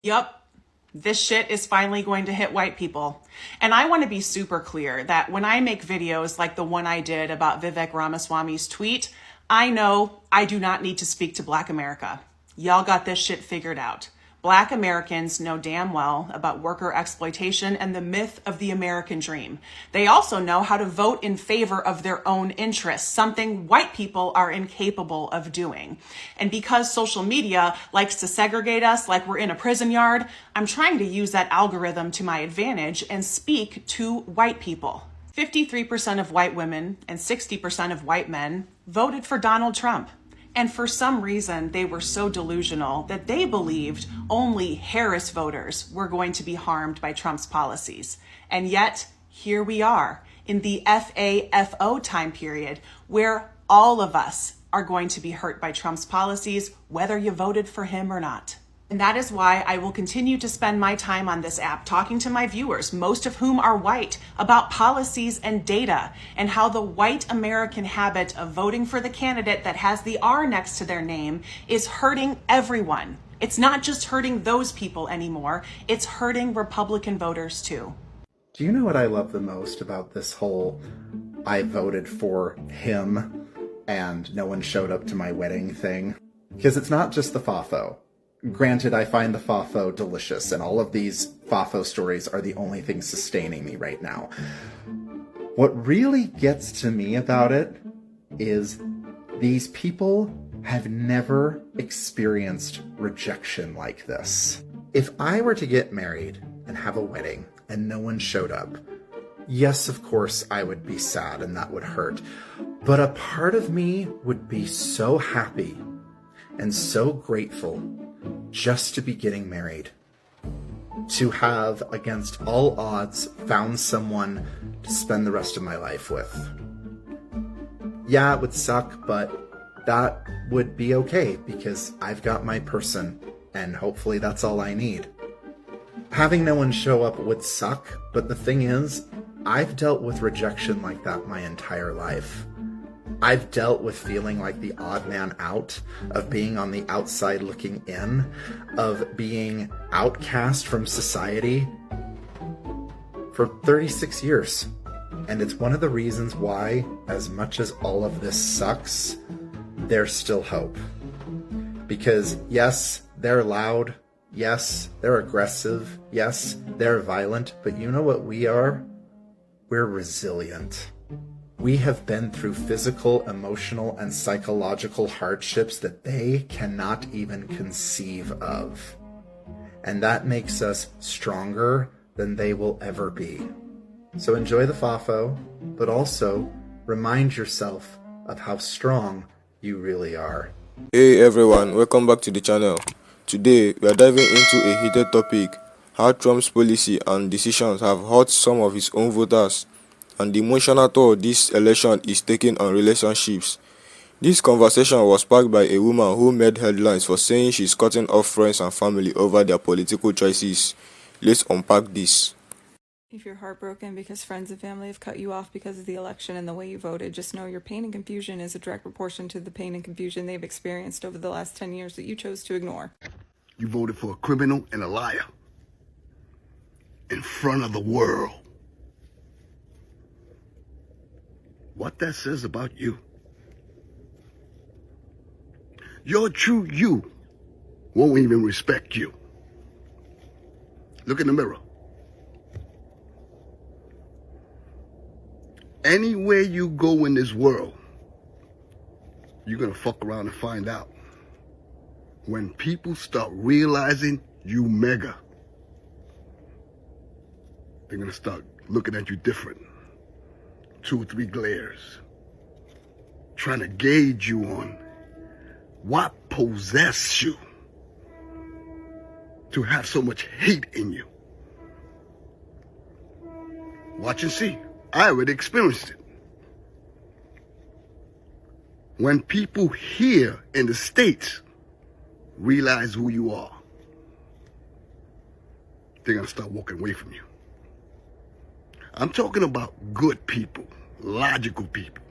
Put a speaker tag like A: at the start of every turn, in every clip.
A: Yup, this shit is finally going to hit white people. And I want to be super clear that when I make videos like the one I did about Vivek Ramaswamy's tweet, I know I do not need to speak to Black America. Y'all got this shit figured out. Black Americans know damn well about worker exploitation and the myth of the American dream. They also know how to vote in favor of their own interests, something white people are incapable of doing. And because social media likes to segregate us like we're in a prison yard, I'm trying to use that algorithm to my advantage and speak to white people. 53% of white women and 60% of white men voted for Donald Trump. And for some reason, they were so delusional that they believed only Harris voters were going to be harmed by Trump's policies. And yet, here we are in the FAFO time period where all of us are going to be hurt by Trump's policies, whether you voted for him or not. And that is why I will continue to spend my time on this app talking to my viewers, most of whom are white, about policies and data and how the white American habit of voting for the candidate that has the R next to their name is hurting everyone. It's not just hurting those people anymore, it's hurting Republican voters too.
B: Do you know what I love the most about this whole I voted for him and no one showed up to my wedding thing? Because it's not just the FAFO. Granted, I find the FAFO delicious, and all of these FAFO stories are the only thing sustaining me right now. What really gets to me about it is these people have never experienced rejection like this. If I were to get married and have a wedding and no one showed up, yes, of course, I would be sad and that would hurt. But a part of me would be so happy and so grateful just to be getting married. To have, against all odds, found someone to spend the rest of my life with. Yeah, it would suck, but that would be okay because I've got my person, and hopefully that's all I need. Having no one show up would suck, but the thing is, I've dealt with rejection like that my entire life. I've dealt with feeling like the odd man out, of being on the outside looking in, of being outcast from society for 36 years. And it's one of the reasons why, as much as all of this sucks, there's still hope. Because yes, they're loud. Yes, they're aggressive. Yes, they're violent. But you know what we are? We're resilient. We have been through physical, emotional, and psychological hardships that they cannot even conceive of. And that makes us stronger than they will ever be. So enjoy the FAFO, but also remind yourself of how strong you really are.
C: Hey everyone, welcome back to the channel. Today, we are diving into a heated topic, how Trump's policy and decisions have hurt some of his own voters, and the emotional toll this election is taking on relationships. This conversation was sparked by a woman who made headlines for saying she's cutting off friends and family over their political choices. Let's unpack this.
D: If you're heartbroken because friends and family have cut you off because of the election and the way you voted, just know your pain and confusion is a direct proportion to the pain and confusion they've experienced over the last 10 years that you chose to ignore.
E: You voted for a criminal and a liar in front of the world. What that says about you. Your true you won't even respect you. Look in the mirror. Anywhere you go in this world, you're gonna fuck around and find out. When people start realizing you mega, they're gonna start looking at you different. 2 or 3 glares, trying to gauge you on what possessed you to have so much hate in you. Watch and see. I already experienced it. When people here in the States realize who you are, they're gonna start walking away from you. I'm talking about good people, logical people.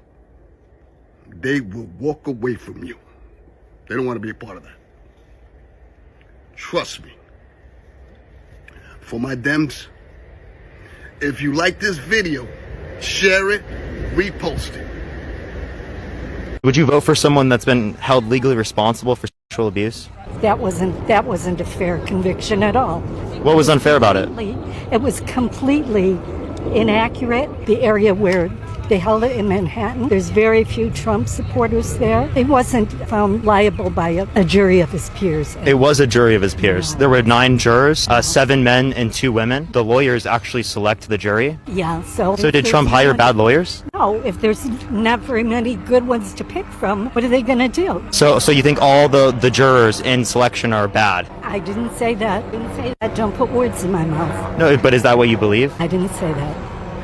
E: They will walk away from you. They don't want to be a part of that. Trust me. for my Dems. If you like this video, share it, repost it.
F: Would you vote for someone that's been held legally responsible for sexual abuse?
G: That wasn't a fair conviction at all.
F: What was unfair about it?
G: It was completely inaccurate. The area where they held it in Manhattan, there's very few Trump supporters there. He wasn't found liable by a jury of his peers.
F: It was a jury of his peers. There were 9 jurors, 7 men and 2 women. The lawyers actually select the jury.
G: Yeah, so
F: did Trump hire bad lawyers?
G: No, if there's not very many good ones to pick from, what are they going to do?
F: So you think all the jurors in selection are bad?
G: I didn't say that. Don't put words in my mouth.
F: No, but is that what you believe?
G: I didn't say that.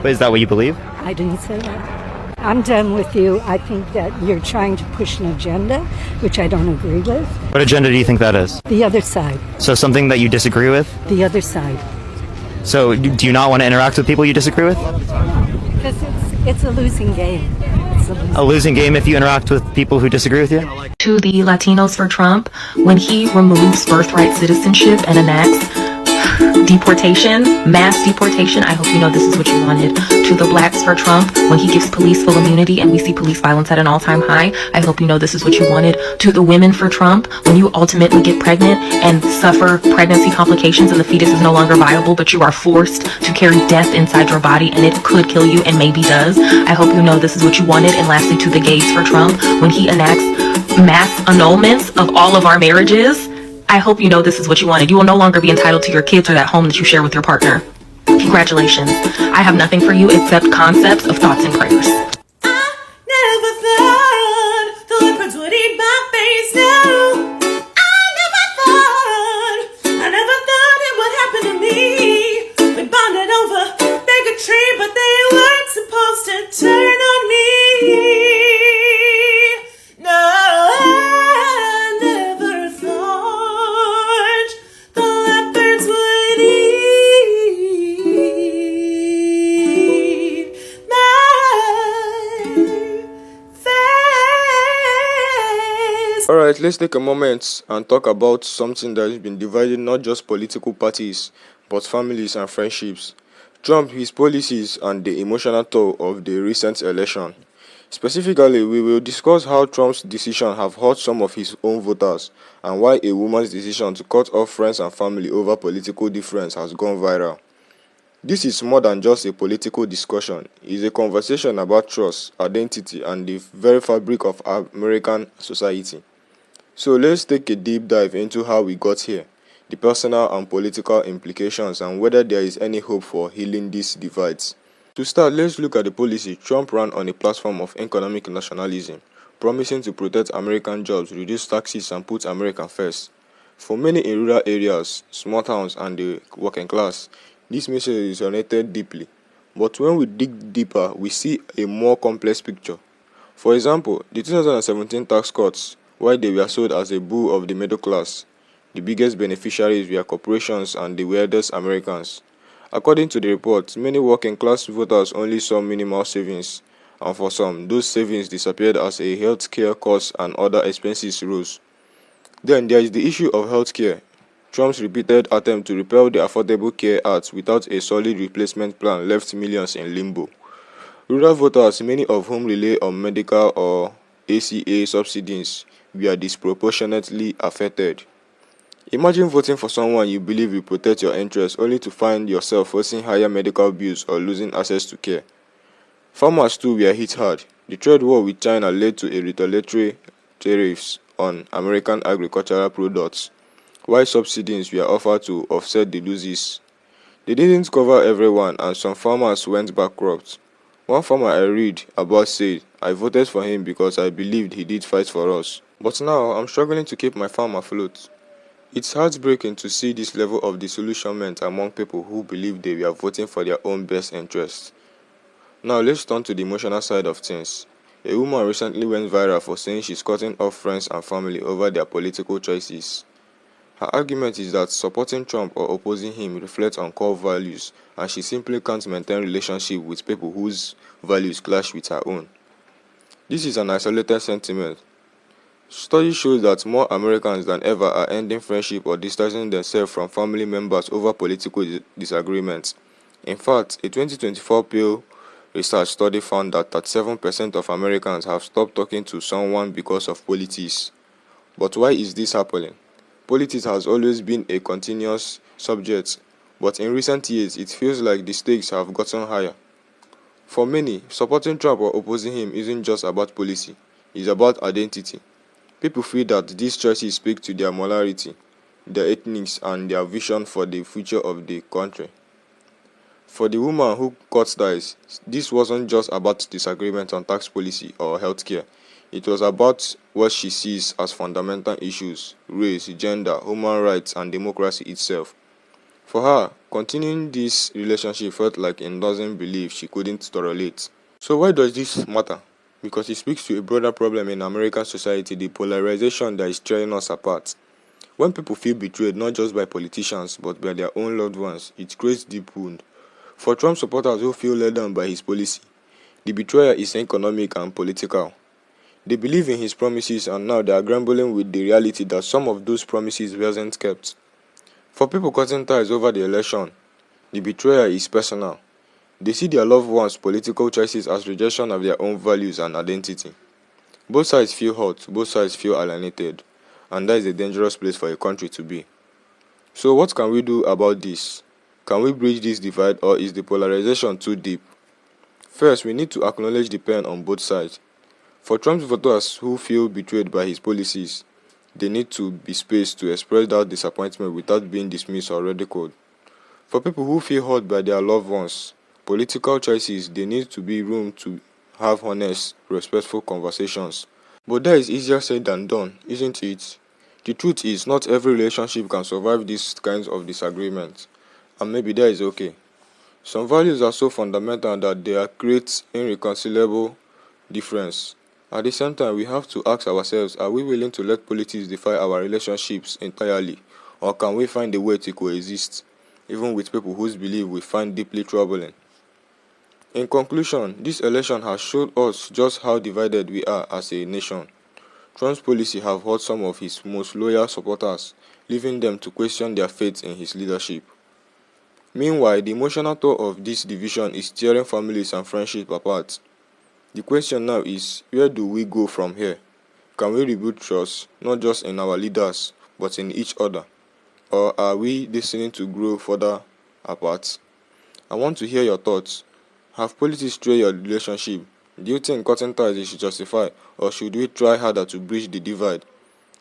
F: But is that what you believe?
G: I didn't say that. I'm done with you. I think that you're trying to push an agenda, which I don't agree with.
F: What agenda do you think that is?
G: The other side.
F: So something that you disagree with?
G: The other side.
F: So do you not want to interact with people you disagree with?
G: Because it's a losing game.
F: A losing game if you interact with people who disagree with you?
H: To the Latinos for Trump, when he removes birthright citizenship and enacts deportation, mass deportation, I hope you know this is what you wanted. To the blacks for Trump, when he gives police full immunity and we see police violence at an all-time high, I hope you know this is what you wanted. To the women for Trump, when you ultimately get pregnant and suffer pregnancy complications and the fetus is no longer viable, but you are forced to carry death inside your body and it could kill you and maybe does, I hope you know this is what you wanted. And lastly, to the gays for Trump, when he enacts mass annulments of all of our marriages, I hope you know this is what you wanted. You will no longer be entitled to your kids or that home that you share with your partner. Congratulations. I have nothing for you except concepts of thoughts and prayers.
I: I never thought the leopards would eat my face now. I never thought it would happen to me. We bonded over bigotry, but they weren't supposed to turn on me. No, I never thought the leopards would eat my face.
C: Alright, let's take a moment and talk about something that has been dividing not just political parties, but families and friendships. Trump, his policies, and the emotional toll of the recent election. Specifically, we will discuss how Trump's decision have hurt some of his own voters and why a woman's decision to cut off friends and family over political difference has gone viral. This is more than just a political discussion. It's a conversation about trust, identity, and the very fabric of American society. So let's take a deep dive into how we got here, the personal and political implications, and whether there is any hope for healing these divides. To start, let's look at the policy. Trump ran on a platform of economic nationalism, promising to protect American jobs, reduce taxes, and put America first. For many in rural areas, small towns, and the working class, this message resonated deeply. But when we dig deeper, we see a more complex picture. For example, the 2017 tax cuts, while they were sold as a boon of the middle class, the biggest beneficiaries were corporations and the wealthiest Americans. According to the report, many working-class voters only saw minimal savings, and for some, those savings disappeared as a health care costs and other expenses rose. Then there is the issue of health care. Trump's repeated attempt to repeal the Affordable Care Act without a solid replacement plan left millions in limbo. Rural voters, many of whom rely on medical or ACA subsidies, were disproportionately affected. Imagine voting for someone you believe will protect your interests only to find yourself facing higher medical bills or losing access to care. Farmers too were hit hard. The trade war with China led to a retaliatory tariffs on American agricultural products, while subsidies were offered to offset the losses. They didn't cover everyone and some farmers went bankrupt. One farmer I read about said, "I voted for him because I believed he did fight for us. But now I'm struggling to keep my farm afloat." It's heartbreaking to see this level of disillusionment among people who believe they were voting for their own best interests. Now let's turn to the emotional side of things. A woman recently went viral for saying she's cutting off friends and family over their political choices. Her argument is that supporting Trump or opposing him reflects on core values, and she simply can't maintain relationship with people whose values clash with her own. This is an isolated sentiment. Study shows that more Americans than ever are ending friendship or distancing themselves from family members over political disagreements. In fact, a 2024 Pew Research study found that 37% of Americans have stopped talking to someone because of politics. But why is this happening? Politics has always been a continuous subject, but in recent years it feels like the stakes have gotten higher. For many, supporting Trump or opposing him isn't just about policy, it's about identity. People feel that these choices speak to their morality, their ethnics, and their vision for the future of the country. For the woman who cut ties, this wasn't just about disagreement on tax policy or healthcare. It was about what she sees as fundamental issues: race, gender, human rights, and democracy itself. For her, continuing this relationship felt like endorsing belief she couldn't tolerate. So why does this matter? Because it speaks to a broader problem in American society, the polarization that is tearing us apart. When people feel betrayed not just by politicians but by their own loved ones, it creates deep wound. For Trump supporters who feel let down by his policy, the betrayal is economic and political. They believe in his promises and now they are grumbling with the reality that some of those promises wasn't kept. For people cutting ties over the election, the betrayal is personal. They see their loved ones' political choices as rejection of their own values and identity. Both sides feel hurt, both sides feel alienated, and that is a dangerous place for a country to be. So what can we do about this? Can we bridge this divide, or is the polarization too deep? First, we need to acknowledge the pain on both sides. For Trump's voters who feel betrayed by his policies, there need to be space to express that disappointment without being dismissed or ridiculed. For people who feel hurt by their loved ones' political choices, there needs to be room to have honest, respectful conversations. But that is easier said than done, isn't it? The truth is, not every relationship can survive these kinds of disagreements, and maybe that is okay. Some values are so fundamental that they create irreconcilable difference. At the same time, we have to ask ourselves, are we willing to let politics define our relationships entirely, or can we find a way to coexist, even with people whose belief we find deeply troubling? In conclusion, this election has showed us just how divided we are as a nation. Trump's policy have hurt some of his most loyal supporters, leaving them to question their faith in his leadership. Meanwhile, the emotional toll of this division is tearing families and friendships apart. The question now is, where do we go from here? Can we rebuild trust, not just in our leaders, but in each other? Or are we destined to grow further apart? I want to hear your thoughts. Have politics strained your relationship? Do you think cutting ties is justified, or should we try harder to bridge the divide?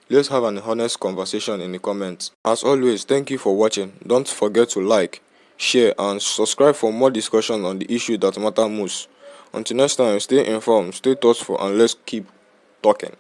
C: Let's have an honest conversation in the comments. As always, thank you for watching. Don't forget to like, share, and subscribe for more discussion on the issue that matter most. Until next time, stay informed, stay thoughtful, and let's keep talking.